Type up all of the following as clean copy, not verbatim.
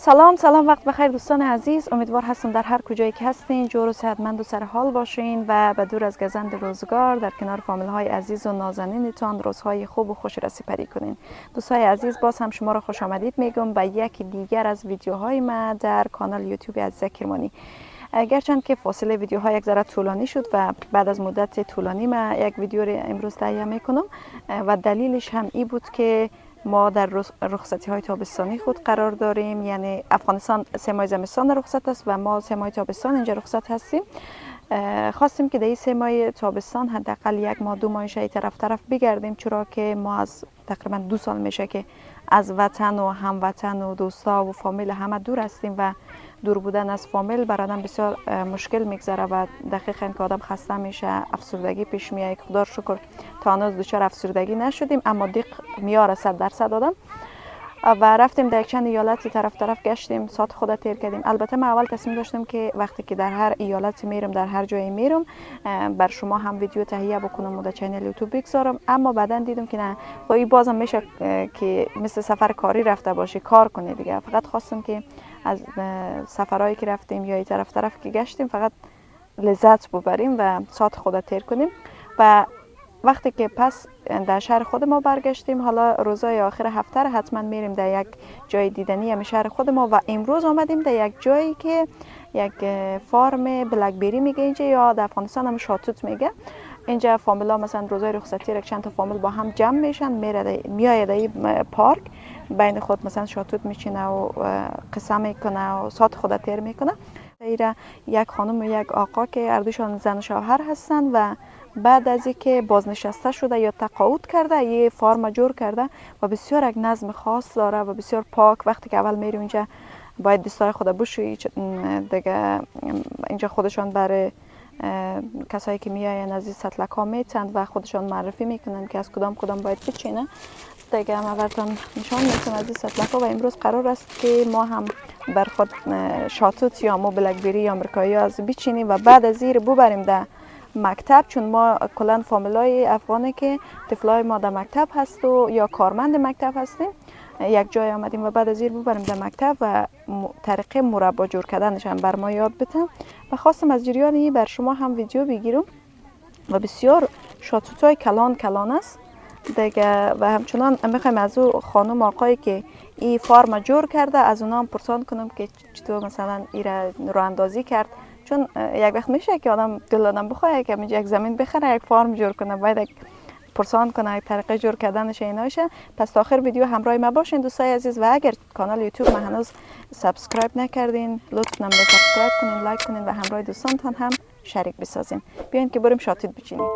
سلام وقت بخیر دوستان عزیز. امیدوار هستم در هر کجایی که هستین جور و صحتمند و سر حال باشین و به دور از گزند روزگار در کنار فامیل های عزیز و نازنینتان روزهای خوب و خوش را سپری کنین. دوستای عزیز، باز هم شما را خوش آمدید میگم به یکی دیگر از ویدیوهای ما در کانال یوتیوب عزیز کرمانی. گرچند که فاصله ویدیوها یک ذره طولانی شد و بعد از مدت طولانی ما یک ویدیو را امروز تهیه میکنم و دلیلش هم این بود که ما در رخصتی های تابستانی خود قرار داریم، یعنی افغانستان 3 ماه زمستان رخصت است و ما 3 ماه تابستان اینجا رخصت هستیم. خواستیم که در این 3 ماه تابستان حداقل 1 ماه 2 ماهش طرف بگردیم، چرا که ما از تقریبا 2 سال میشه که از وطن و هموطن و دوستا و فامیل همه دور هستیم و دور بودن از فامیل برای آدم بسیار مشکل میگذره و دقیقاً که آدم خسته میشه، افسردگی پیش میاد. خدا رو شکر تا هنوز دچار افسردگی نشدیم، اما دیق میاره 100% آدم. و رفتیم در چند ایالتی طرف گشتیم، ساعت خود تیر کردیم. البته من اول تصمیم داشتم که وقتی که در هر ایالتی میرم، در هر جایی میرم، بر شما هم ویدیو تهیه بکنم و در چینل یوتیوب بگذارم، اما بعدا دیدم که نه، خب بازم میشه که مثل سفر کاری رفته باشی، کار کنی دیگه. فقط خواستم که از سفرهایی که رفتیم یا طرف که گشتیم فقط لذت ببریم و ساعت خود تیر کنیم. و وقتی که پس در شهر خود ما برگشتیم، حالا روزای آخر هفته حتما میریم در یک جای دیدنی هم شهر خود ما و امروز آمدیم در یک جایی که یک فارم بلکبری میگه اینجا، یا در افغانستان هم شاتوت میگه. اینجا فامیلا مثلا روزای رخصتی را چند تا فامیل با هم جمع میشن، میاید این پارک بین خود مثلا شاتوت میچینه و قصه میکنه و ساعت خود تیر میکنه. ایرا یک خانم و یک آقا که هر دوشان زن و شوهر هستن و بعد از اینکه بازنشسته شده یا تقاعد کرده یه فارم جور کرده و بسیار یک نظم خاص داره و بسیار پاک. وقتی که اول میری اونجا باید دستای خود بشویی دیگه. اینجا خودشان برای کسایی که میاین از این سطلک ها میتند و خودشان معرفی میکنن که از کدام باید بچینه دیگه. ما براتون نشان میتونم از این سطلک ها. و امروز قرار است که ما هم بر خود شاتوت یا مو بلکبری آمریکایی از بچینیم و بعد از این ببریم در مکتب، چون ما کلا فامیلای افغانی که طفلای ما در مکتب هست و یا کارمند مکتب هستیم، یک جای آمدیم و بعد از این ببریم در مکتب و طریقه مربا جور کردنش هم بر ما یاد بدم و خواستم از جریان این بر شما هم ویدیو بگیرم. و بسیار شاتوتای کلان است دیگه. و همچنان میخوایم از او خانم آقایی که این فارم جور کرده از اونا هم پرسان کنم که چطور مثلا این رو اندازی کرد، چون یک وقت میشه که دل آدم بخواه که یک زمین بخره یک فارم جور کنه، باید یک پرسان کنه یک طریقه جور کردنش ایناشه. پس تا آخر ویدیو همراه ما باشین دوستای عزیز. و اگر کانال یوتیوب ما هنوز سابسکرایب نکردین، لطفاً نام سابسکرایب کنین، لایک کنین و همراه دوستانتان هم شریک بسازین. بیاین که بریم شاتوت بچینیم.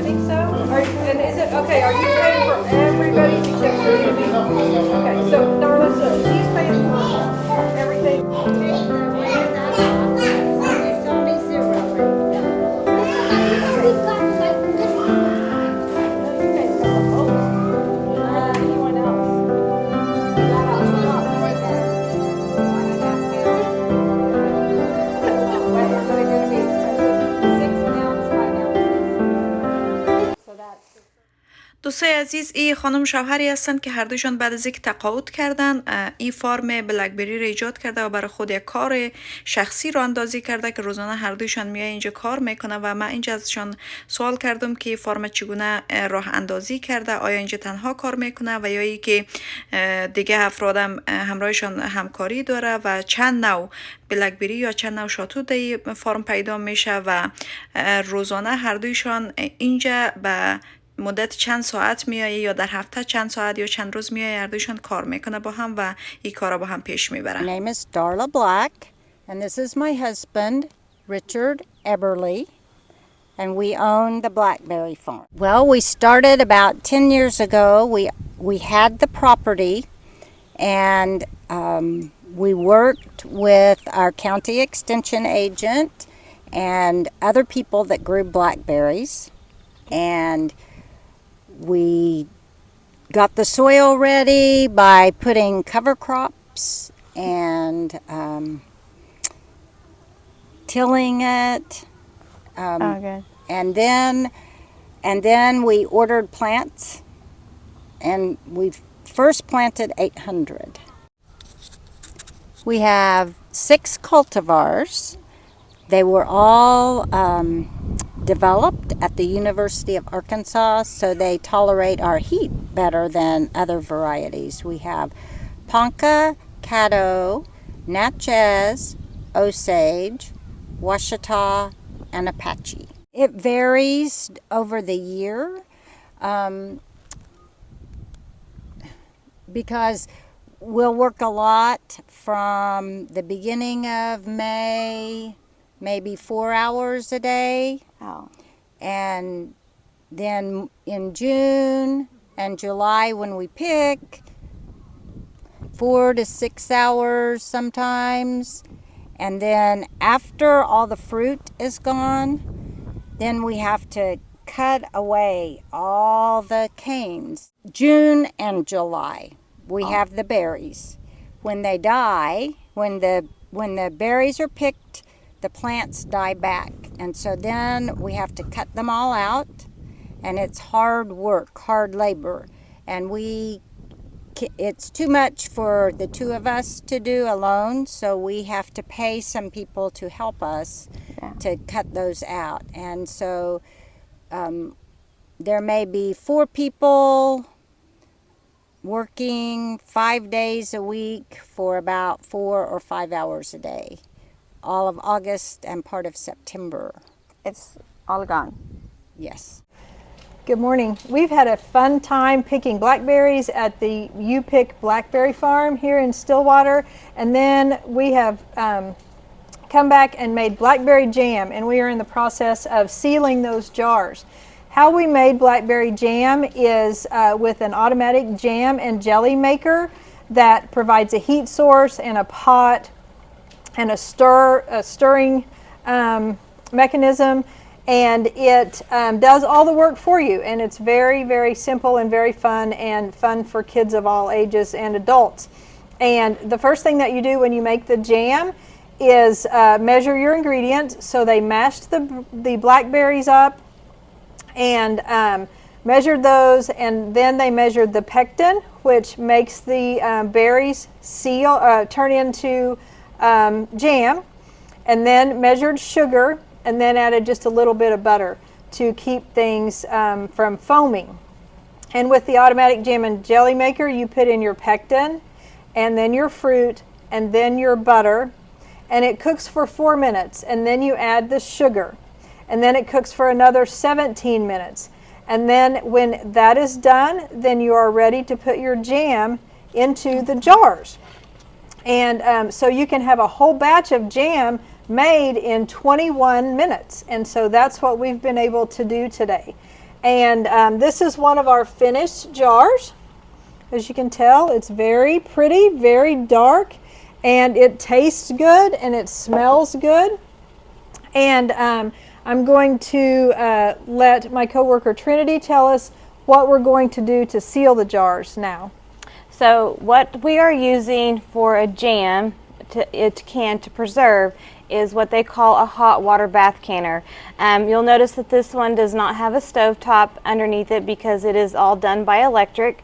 think so? And is it okay? Are you paying for everybody's except for you? Okay, so Darla, so he's paying for everything. Anyone else? Wait, is it going to be expensive? 6 ounce, 5 ounces. So that's. دوستای عزیز، این خانم شوهری هستند که هر دوشان بعد از اینکه تقاعد کردن این فارم بلکبری را ایجاد کرده و برای خود یک کار شخصی را اندازی کرده که روزانه هر دوشان میای اینجا کار میکنه و من اینجا ازشان سوال کردم که فارم چگونه راه اندازی کرده، آیا اینجا تنها کار میکنه و یا ای که دیگه افرادم همراهشان همکاری داره و چند نوع بلکبری یا چند نوع شاتو در فارم پیدا میشه و روزانه هر دویشان اینجا به مدت چند ساعت میایه یا در هفته چند ساعت یا چند روز میایه، هر دویشان کار میکنه با هم و این کارا با هم پیش میبره. My name is Darla Black and this is my husband Richard Eberly and we own the Blackberry Farm. Well, we started about 10 years ago. We had the property and we worked with our county extension agent and other people that grew blackberries, and we got the soil ready by putting cover crops and tilling it. Okay. And then we ordered plants, and we first planted 800. We have 6 cultivars. They were all developed at the University of Arkansas, so they tolerate our heat better than other varieties. We have Ponca, Caddo, Natchez, Osage, Washita, and Apache. It varies over the year because we'll work a lot from the beginning of May, maybe 4 hours a day. Oh. And then in June and July when we pick, 4 to 6 hours sometimes. And then after all the fruit is gone, then we have to cut away all the canes. June and July, we have the berries. When they die, when the berries are picked, the plants die back. And so then we have to cut them all out, and it's hard work, hard labor. And it's too much for the two of us to do alone, so we have to pay some people to help us to cut those out. And so there may be 4 people working 5 days a week for about 4 or 5 hours a day, all of August and part of September. It's all gone. Yes. Good morning. We've had a fun time picking blackberries at the You Pick Blackberry Farm here in Stillwater, and then we have come back and made blackberry jam, and we are in the process of sealing those jars. How we made blackberry jam is with an automatic jam and jelly maker that provides a heat source and a pot and a stirring mechanism, and it does all the work for you, and it's very, very simple and very fun, and fun for kids of all ages and adults. And the first thing that you do when you make the jam is measure your ingredients. So they mashed the blackberries up and measured those, and then they measured the pectin, which makes the berries turn into jam, and then measured sugar, and then added just a little bit of butter to keep things from foaming. And with the automatic jam and jelly maker, you put in your pectin, and then your fruit, and then your butter, and it cooks for 4 minutes, and then you add the sugar, and then it cooks for another 17 minutes. And then when that is done, then you are ready to put your jam into the jars. And so you can have a whole batch of jam made in 21 minutes. And so that's what we've been able to do today. And this is one of our finished jars. As you can tell, it's very pretty, very dark, and it tastes good and it smells good. And I'm going to let my coworker Trinity tell us what we're going to do to seal the jars now. So what we are using for a jam to preserve is what they call a hot water bath canner. You'll notice that this one does not have a stovetop underneath it because it is all done by electric.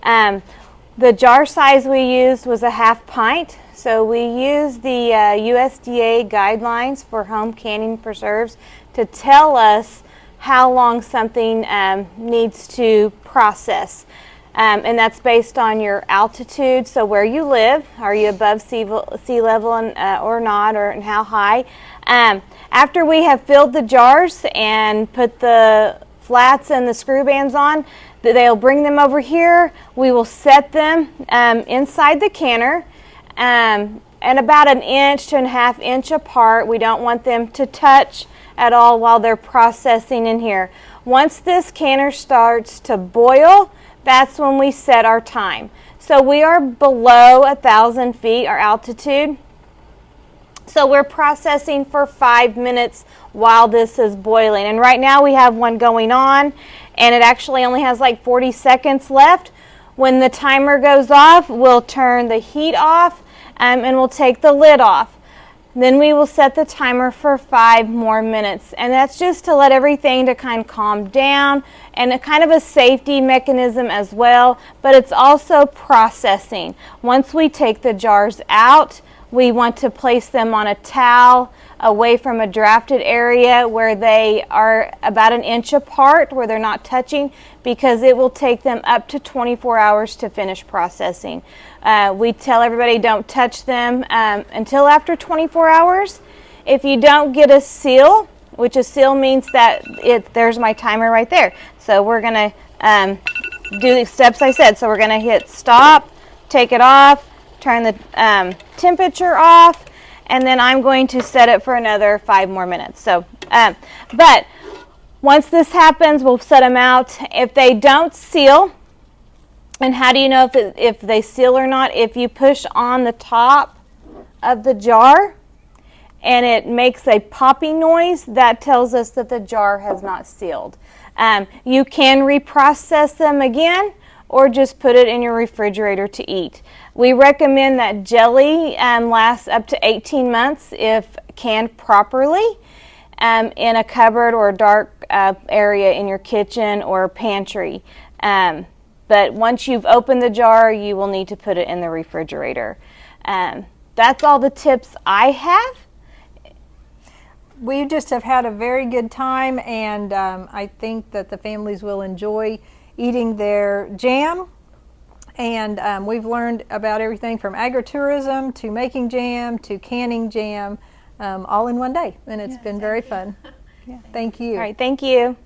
The jar size we used was a 1/2 pint. So we used the USDA guidelines for home canning preserves to tell us how long something needs to process. And that's based on your altitude, so where you live, are you above sea level or not, and how high. After we have filled the jars and put the flats and the screw bands on, they'll bring them over here. We will set them inside the canner and about 1 inch to 1/2 inch apart. We don't want them to touch at all while they're processing in here. Once this canner starts to boil, that's when we set our time. So we are below 1,000 feet, our altitude. So we're processing for 5 minutes while this is boiling. And right now we have one going on, and it actually only has like 40 seconds left. When the timer goes off, we'll turn the heat off and we'll take the lid off. Then we will set the timer for 5 more minutes, and that's just to let everything to kind of calm down and a kind of a safety mechanism as well, but it's also processing. Once we take the jars out, we want to place them on a towel away from a drafted area where they are about 1 inch apart, where they're not touching, because it will take them up to 24 hours to finish processing. We tell everybody don't touch them until after 24 hours. If you don't get a seal, which a seal means that there's my timer right there. So we're going to do the steps I said. So we're going to hit stop, take it off, turn the temperature off, and then I'm going to set it for another 5 more minutes. So, but once this happens, we'll set them out. If they don't seal, and how do you know if they seal or not? If you push on the top of the jar and it makes a popping noise, that tells us that the jar has not sealed. You can reprocess them again or just put it in your refrigerator to eat. We recommend that jelly lasts up to 18 months if canned properly in a cupboard or a dark area in your kitchen or pantry. But once you've opened the jar, you will need to put it in the refrigerator. That's all the tips I have. We just have had a very good time, and I think that the families will enjoy eating their jam. And we've learned about everything from agritourism to making jam to canning jam all in one day, and it's been very fun. Yeah. Thank you. All right, thank you.